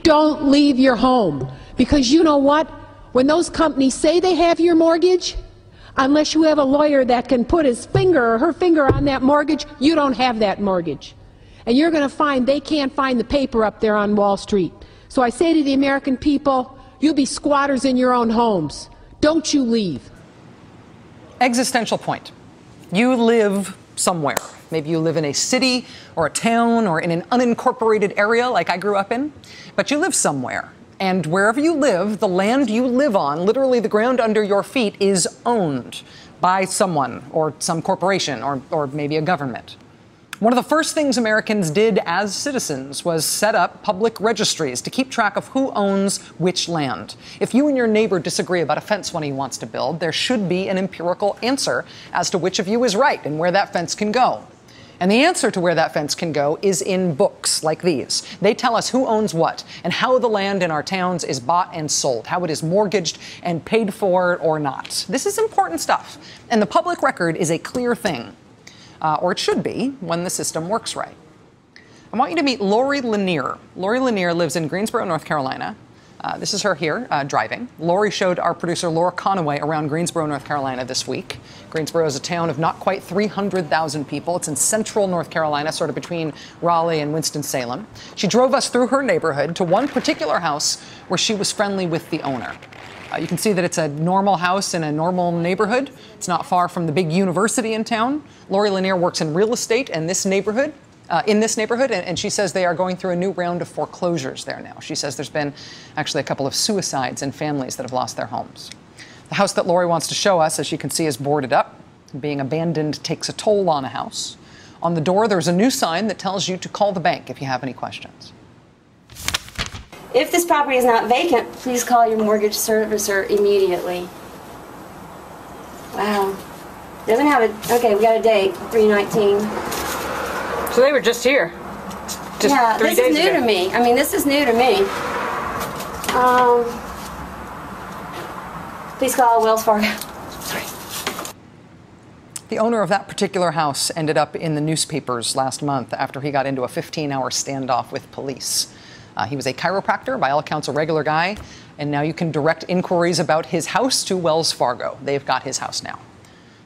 Don't leave your home, because you know what? When those companies say they have your mortgage, unless you have a lawyer that can put his finger or her finger on that mortgage, you don't have that mortgage. And you're going to find they can't find the paper up there on Wall Street. So I say to the American people, you'll be squatters in your own homes. Don't you leave. Existential point. You live somewhere. Maybe you live in a city or a town or in an unincorporated area like I grew up in, but you live somewhere. And wherever you live, the land you live on, literally the ground under your feet, is owned by someone or some corporation or maybe a government. One of the first things Americans did as citizens was set up public registries to keep track of who owns which land. If you and your neighbor disagree about a fence one he wants to build, there should be an empirical answer as to which of you is right and where that fence can go. And the answer to where that fence can go is in books like these. They tell us who owns what and how the land in our towns is bought and sold, how it is mortgaged and paid for or not. This is important stuff. And the public record is a clear thing, or it should be when the system works right. I want you to meet Lori Lanier. Lori Lanier lives in Greensboro, North Carolina. This is her here driving. Lori showed our producer Laura Conaway around Greensboro, North Carolina this week. Greensboro is a town of not quite 300,000 people. It's in central North Carolina, sort of between Raleigh and Winston-Salem. She drove us through her neighborhood to one particular house where she was friendly with the owner. You can see that it's a normal house in a normal neighborhood. It's not far from the big university in town. Lori Lanier works in real estate in this neighborhood. And she says they are going through a new round of foreclosures there now. She says there's been actually a couple of suicides in families that have lost their homes. The house that Lori wants to show us, as you can see, is boarded up. Being abandoned takes a toll on a house. On the door, there's a new sign that tells you to call the bank if you have any questions. If this property is not vacant, please call your mortgage servicer immediately. Wow. Doesn't have a, okay, we got a date, 3/19. So they were just here. Just yeah, 3 this days is new ago. to me. I mean, this is new to me. Please call Wells Fargo. The owner of that particular house ended up in the newspapers last month after he got into a 15-hour standoff with police. He was a chiropractor, by all accounts a regular guy, and now you can direct inquiries about his house to Wells Fargo. They've got his house now.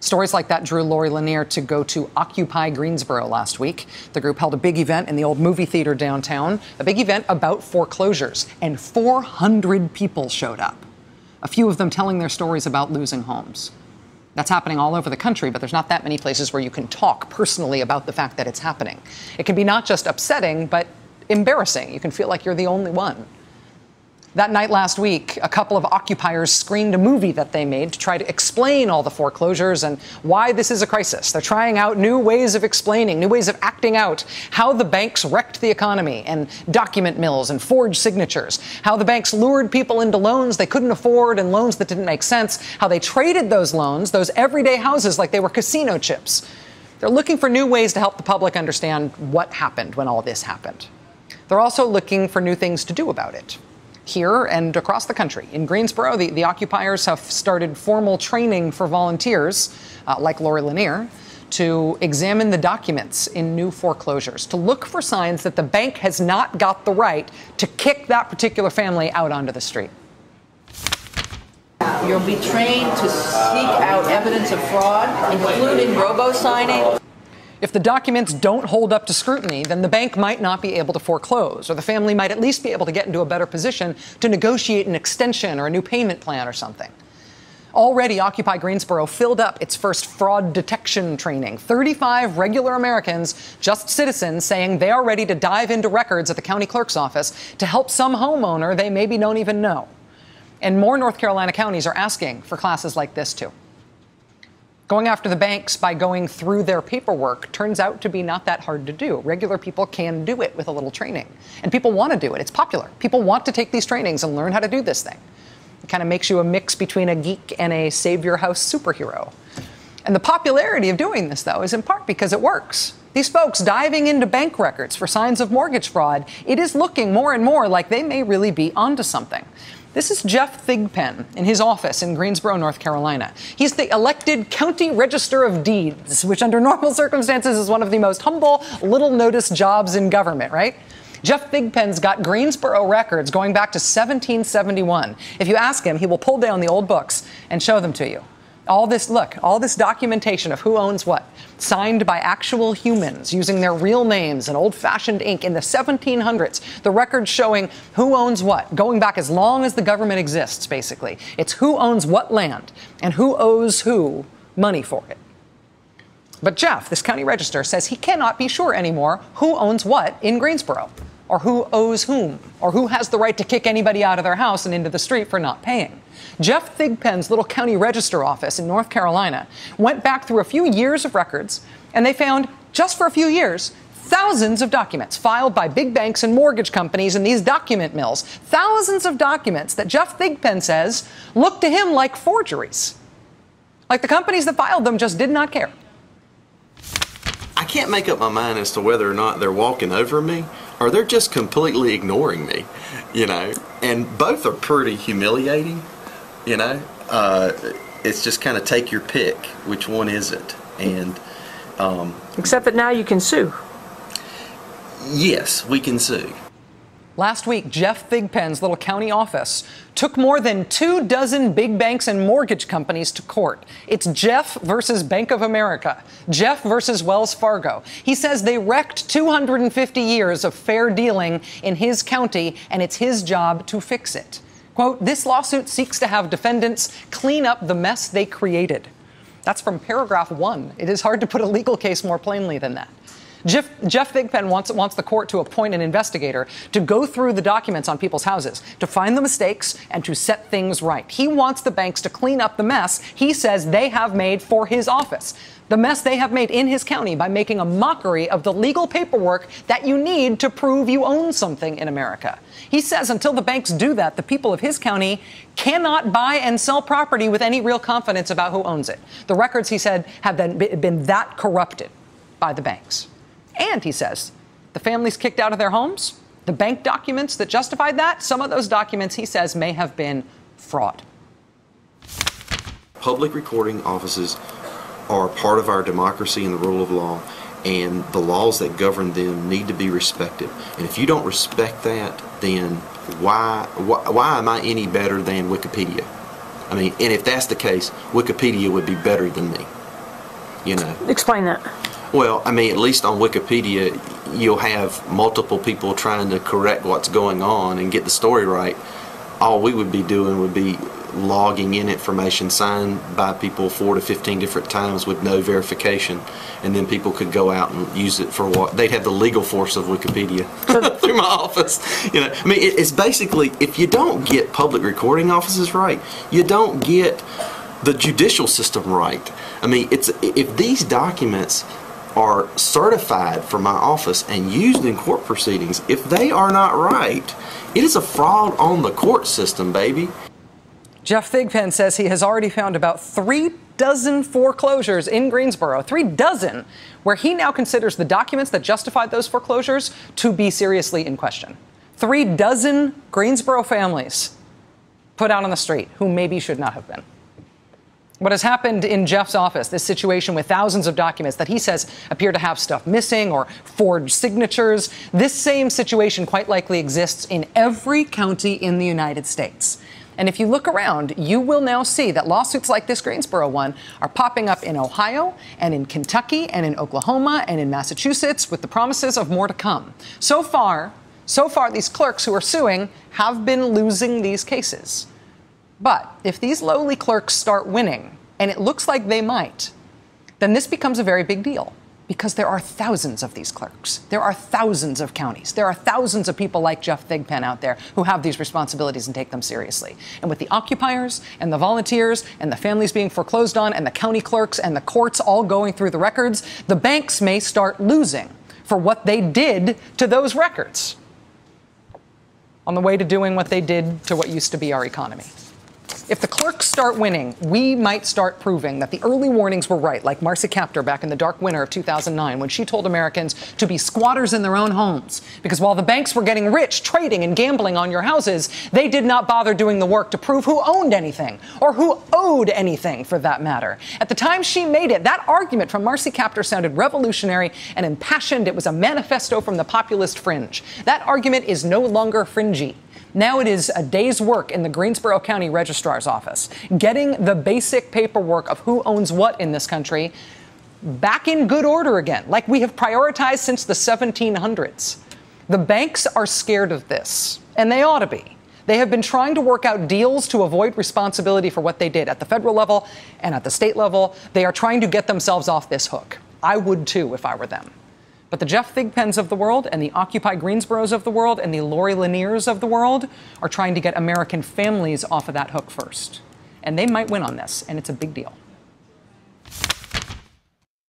Stories like that drew Lori Lanier to go to Occupy Greensboro last week. The group held a big event in the old movie theater downtown, a big event about foreclosures, and 400 people showed up, a few of them telling their stories about losing homes. That's happening all over the country, but there's not that many places where you can talk personally about the fact that it's happening. It can be not just upsetting, but embarrassing. You can feel like you're the only one. That night last week, a couple of occupiers screened a movie that they made to try to explain all the foreclosures and why this is a crisis. They're trying out new ways of explaining, new ways of acting out how the banks wrecked the economy and document mills and forged signatures, how the banks lured people into loans they couldn't afford and loans that didn't make sense, how they traded those loans, those everyday houses, like they were casino chips. They're looking for new ways to help the public understand what happened when all this happened. They're also looking for new things to do about it. Here and across the country. In Greensboro, the occupiers have started formal training for volunteers, like Lori Lanier, to examine the documents in new foreclosures, to look for signs that the bank has not got the right to kick that particular family out onto the street. You'll be trained to seek out evidence of fraud, including robo-signing. If the documents don't hold up to scrutiny, then the bank might not be able to foreclose, or the family might at least be able to get into a better position to negotiate an extension or a new payment plan or something. Already, Occupy Greensboro filled up its first fraud detection training. 35 regular Americans, just citizens, saying they are ready to dive into records at the county clerk's office to help some homeowner they maybe don't even know. And more North Carolina counties are asking for classes like this, too. Going after the banks by going through their paperwork turns out to be not that hard to do. Regular people can do it with a little training. And people want to do it. It's popular. People want to take these trainings and learn how to do this thing. It kind of makes you a mix between a geek and a save your house superhero. And the popularity of doing this, though, is in part because it works. These folks diving into bank records for signs of mortgage fraud, it is looking more and more like they may really be onto something. This is Jeff Thigpen in his office in Greensboro, North Carolina. He's the elected County Register of Deeds, which under normal circumstances is one of the most humble, little-noticed jobs in government, right? Jeff Thigpen's got Greensboro records going back to 1771. If you ask him, he will pull down the old books and show them to you. All this documentation of who owns what, signed by actual humans using their real names and old-fashioned ink in the 1700s. The records showing who owns what, going back as long as the government exists, basically. It's who owns what land and who owes who money for it. But Jeff, this county register, says he cannot be sure anymore who owns what in Greensboro, or who owes whom, or who has the right to kick anybody out of their house and into the street for not paying. Jeff Thigpen's little county register office in North Carolina went back through a few years of records, and they found, just for a few years, thousands of documents filed by big banks and mortgage companies in these document mills. Thousands of documents that Jeff Thigpen says look to him like forgeries. Like the companies that filed them just did not care. I can't make up my mind as to whether or not they're walking over me or they're just completely ignoring me, you know. And both are pretty humiliating, you know. It's just kind of take your pick. Which one is it? And Except that now you can sue. yes, we can sue. Last week, Jeff Thigpen's little county office took more than 24 big banks and mortgage companies to court. It's Jeff versus Bank of America, Jeff versus Wells Fargo. He says they wrecked 250 years of fair dealing in his county, and it's his job to fix it. Quote, this lawsuit seeks to have defendants clean up the mess they created. That's from paragraph 1. It is hard to put a legal case more plainly than that. Jeff Thigpen wants the court to appoint an investigator to go through the documents on people's houses, to find the mistakes and to set things right. He wants the banks to clean up the mess he says they have made for his office, the mess they have made in his county by making a mockery of the legal paperwork that you need to prove you own something in America. He says until the banks do that, the people of his county cannot buy and sell property with any real confidence about who owns it. The records, he said, have been that corrupted by the banks. And, he says, the families kicked out of their homes, the bank documents that justified that, some of those documents, he says, may have been fraud. Public recording offices are part of our democracy and the rule of law, and the laws that govern them need to be respected. And if you don't respect that, then why am I any better than Wikipedia? I mean, and if that's the case, Wikipedia would be better than me, you know. Explain that. Well, I mean, at least on Wikipedia, you'll have multiple people trying to correct what's going on and get the story right. All we would be doing would be logging in information signed by people 4 to 15 different times with no verification, and then people could go out and use it for what they'd have the legal force of Wikipedia through my office. You know, I mean, it's basically, if you don't get public recording offices right, you don't get the judicial system right. I mean, if these documents are certified for my office and used in court proceedings, if they are not right, it is a fraud on the court system, baby. Jeff Thigpen says he has already found about 36 foreclosures in Greensboro, 36, where he now considers the documents that justified those foreclosures to be seriously in question. 36 Greensboro families put out on the street who maybe should not have been. What has happened in Jeff's office, this situation with thousands of documents that he says appear to have stuff missing or forged signatures, this same situation quite likely exists in every county in the United States. And if you look around, you will now see that lawsuits like this Greensboro one are popping up in Ohio and in Kentucky and in Oklahoma and in Massachusetts with the promises of more to come. So far, these clerks who are suing have been losing these cases. But if these lowly clerks start winning, and it looks like they might, then this becomes a very big deal, because there are thousands of these clerks. There are thousands of counties. There are thousands of people like Jeff Thigpen out there who have these responsibilities and take them seriously. And with the occupiers and the volunteers and the families being foreclosed on and the county clerks and the courts all going through the records, the banks may start losing for what they did to those records on the way to doing what they did to what used to be our economy. If the clerks start winning, we might start proving that the early warnings were right, like Marcy Kaptur back in the dark winter of 2009, when she told Americans to be squatters in their own homes. Because while the banks were getting rich trading and gambling on your houses, they did not bother doing the work to prove who owned anything, or who owed anything, for that matter. At the time she made it, that argument from Marcy Kaptur sounded revolutionary and impassioned. It was a manifesto from the populist fringe. That argument is no longer fringy. Now it is a day's work in the Greensboro County Registrar's office, getting the basic paperwork of who owns what in this country back in good order again, like we have prioritized since the 1700s. The banks are scared of this, and they ought to be. They have been trying to work out deals to avoid responsibility for what they did at the federal level and at the state level. They are trying to get themselves off this hook. I would too if I were them. But the Jeff Thigpens of the world and the Occupy Greensboros of the world and the Lori Laniers of the world are trying to get American families off of that hook first. And they might win on this, and it's a big deal.